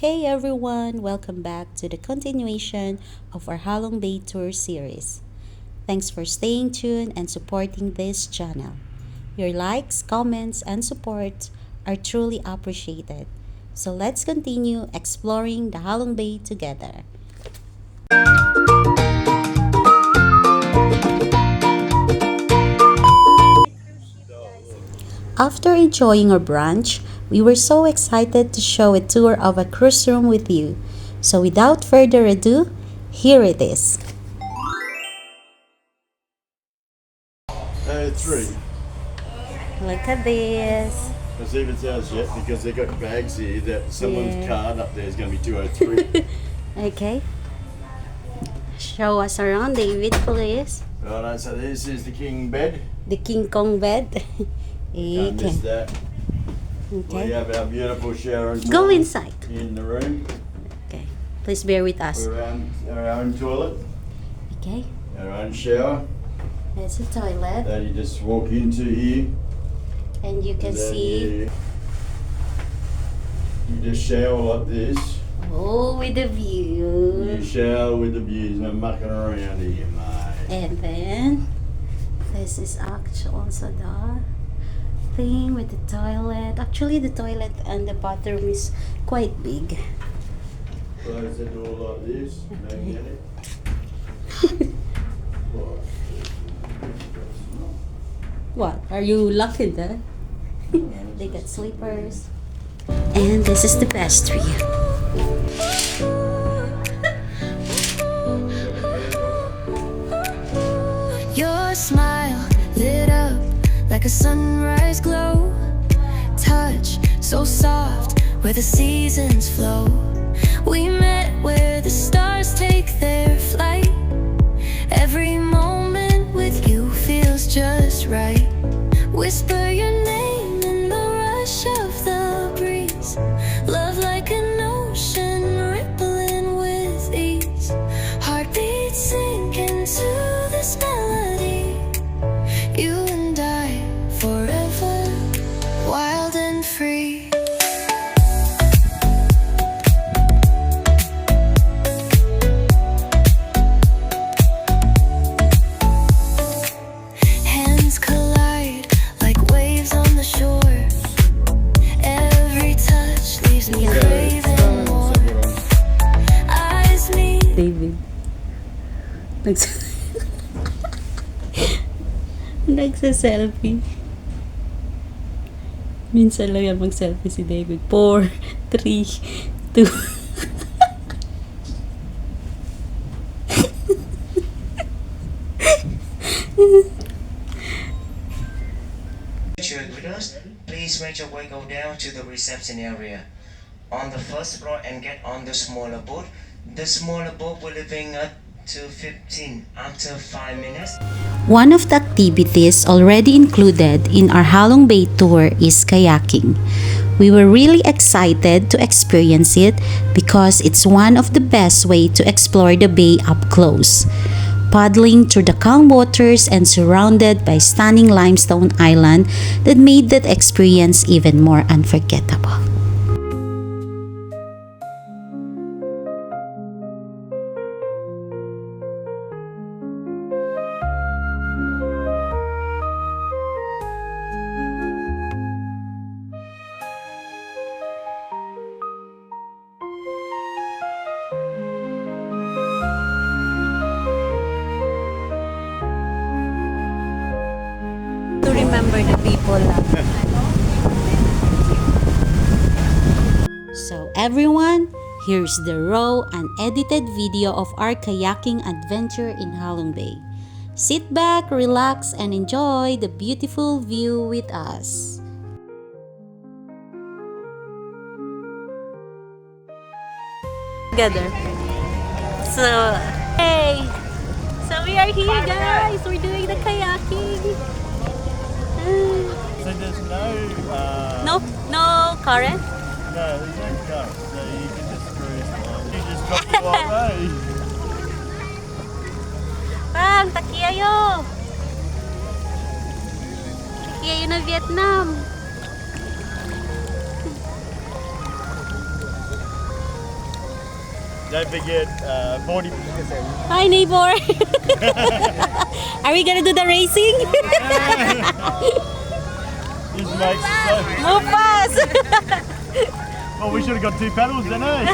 Hey everyone, welcome back to the continuation of our Halong Bay Tour series. Thanks for staying tuned and supporting this channel. Your likes, comments, and support are truly appreciated. So let's continue exploring the Halong Bay together. After enjoying our brunch, we were so excited to show a tour of a cruise room with you. So without further ado, here it is. Three. Look at this. Let's see if it's ours yet because they've got bags here that someone's Yeah. card up there is going to be 203. Okay. Show us around, David, please. Righto, so this is the king bed. The King Kong bed. Can't miss that. We Okay. have our beautiful shower and Go toilet inside. in the room. Okay. Please bear with us. Our own toilet, Okay. our own shower There's a toilet. that you just walk into here. And you can and then see. you just shower like this. Oh, with the view. You shower with the views, no mucking around here, mate. And then this is actually also the thing with the toilet. Actually, the toilet and the bathroom is quite big. Close the door like this, magnetic. What? Are you locking that? They got sleepers. And this is the best view. Your smile lit up like a sunrise glow. Touch so soft where the seasons flow. We met where the stars take their flight. Every moment with you feels just right. Whisper your name in the rush of the breeze. Love like an ocean rippling with ease. Heartbeats sink into this melody. You and I forever, wild and free. Hands collide like waves on the shore. Every touch leaves me craving more. Eyes meet. David. Nagsa-selfie. Minsan lang yan mag-selfie si David. 4, 3, 2. With us, please make your way go down to the reception area on the first floor and get on the smaller boat. The smaller boat will bring up to 15 after 5 minutes. One of the activities already included in our Halong Bay tour is kayaking. We were really excited to experience it because it's one of the best way to explore the bay up close. Paddling through the calm waters and surrounded by stunning limestone island that made that experience even more unforgettable. To remember the people. So everyone, here's the raw unedited video of our kayaking adventure in Halong Bay. Sit back, relax, and enjoy the beautiful view with us. Together. So, hey! So we are here, guys! We're doing the kayaking. So there's No current? no, there's no current, so you can just cruise along. You just drop the right way. Pang, takiyayo! Takiyayo na Vietnam! Don't forget, 40. Hi, neighbor. Are we gonna do the racing? This makes so. Move fast. Well, we should have got 2 paddles then, eh?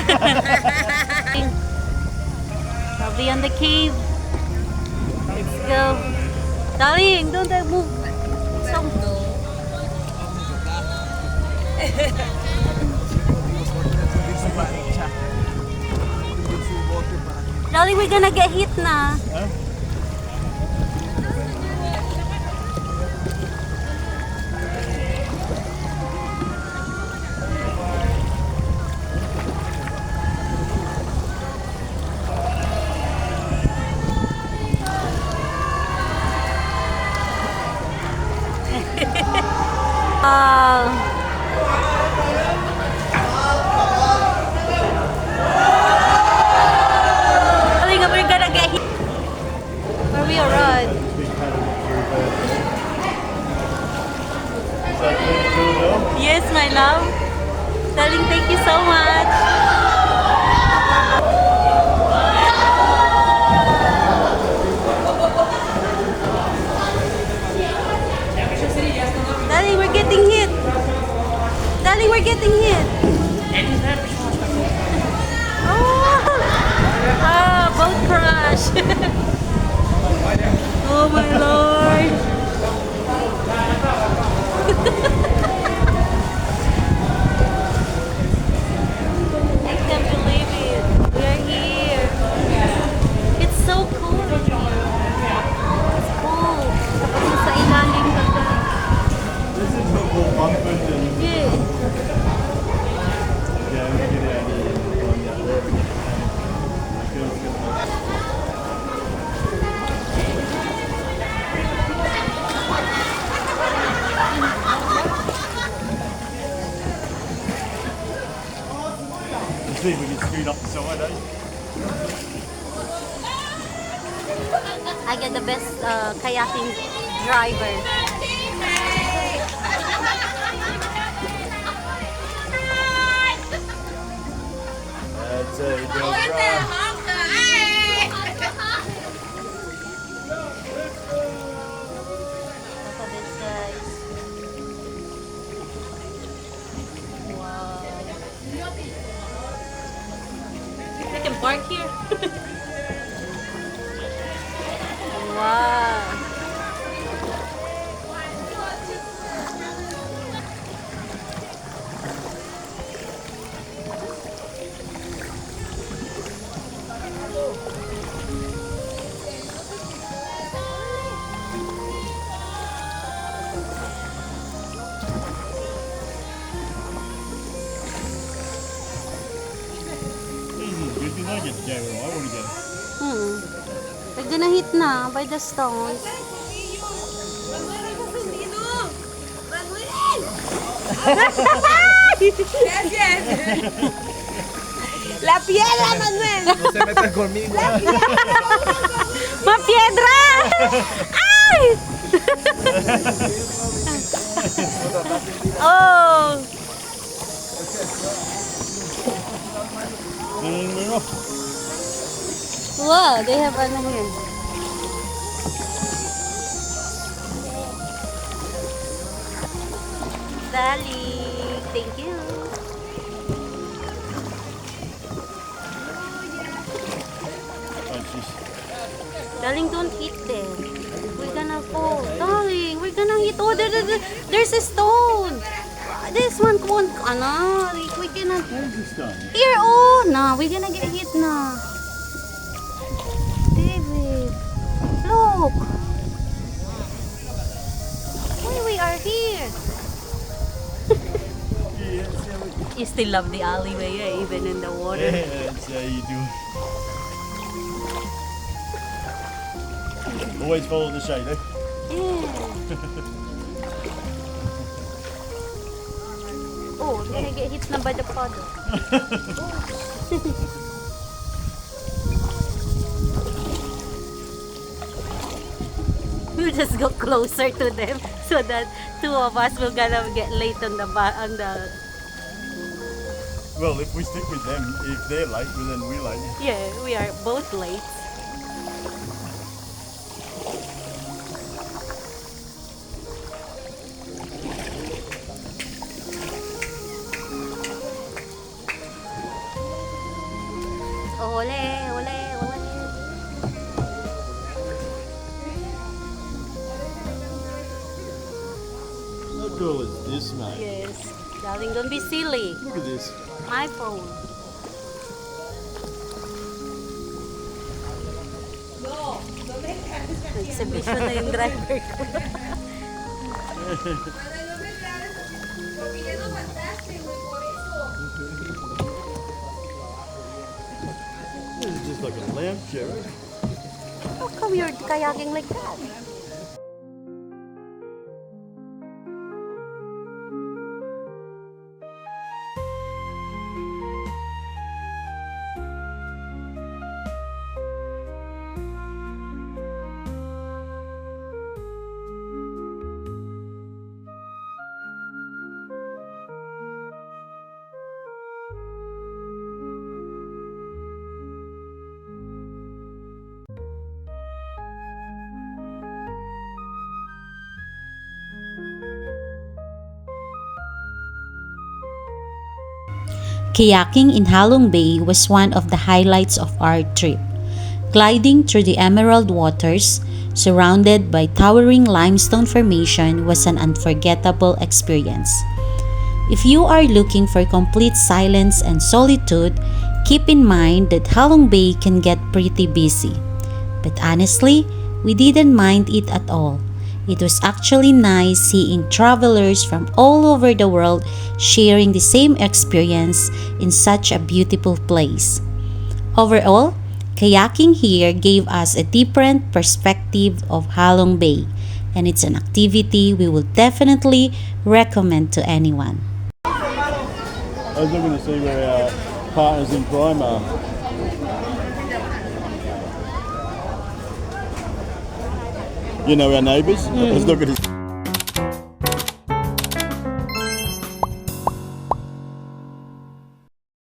I'll be on the cave. Let's go. Darling, don't move. Some. Darling, we're gonna get hit na. Huh? Darling, we're gonna get hit. Where we arrived. Big paddle through there. Is that pretty cool though? Yes, my love. Darling, thank you so much. Darling, we're getting hit. Darling, we're getting hit. Oh, boat crash. Oh my lord. I can't believe it. We're here. It's so cool in here. It's cool. Tapos sa ilalim ka ba? This is what we'll bump into. Yeah. Yeah, we can get out of here and find out where we get Let's see if we can scoot up the side, eh? I get the best kayaking driver. That's it, you're doing right. Look at this, guys. Wow. We can park here. Wow. Good thing I get to go where I want to go. We're gonna hit na by the stones. Yes, yes. La piedra, Manuel. No se metan conmigo. Ma piedra! Ay! Oh! We're off. Wow, they have ano here. Sally, thank you. Oh, jeez. Darling, don't hit them. We're gonna fall. Darling, we're gonna hit. Oh, there's a stone. This one won't, we cannot. Where's the stone? Here, oh, no, we're gonna get hit na. David, look. Why we are here? Yeah, that's how we... You still love the alleyway, eh? Even in the water. Yeah, that's how you do it. Always follow the shade, eh? Yeah. Oh, we're gonna get hit na by the puddle. We'll just go closer to them so that two of us will gonna get late on the Well, if we stick with them, if they're late, well, then we're late. Yeah, we are both late. Ole, ole, ole. How cool is this, mate? Yes, darling, don't be silly. Look at this. My phone. Exhibition na yung driver ko. This is just like a lamp show. How come you're kayaking like that? Kayaking in Halong Bay was one of the highlights of our trip. Gliding through the emerald waters, surrounded by towering limestone formation, was an unforgettable experience. If you are looking for complete silence and solitude, keep in mind that Halong Bay can get pretty busy. But honestly, we didn't mind it at all. It was actually nice seeing travelers from all over the world sharing the same experience in such a beautiful place. Overall, kayaking here gave us a different perspective of Halong Bay, and it's an activity we will definitely recommend to anyone. I was looking to see where our partners in crime are. You know, our neighbours. Let's look at his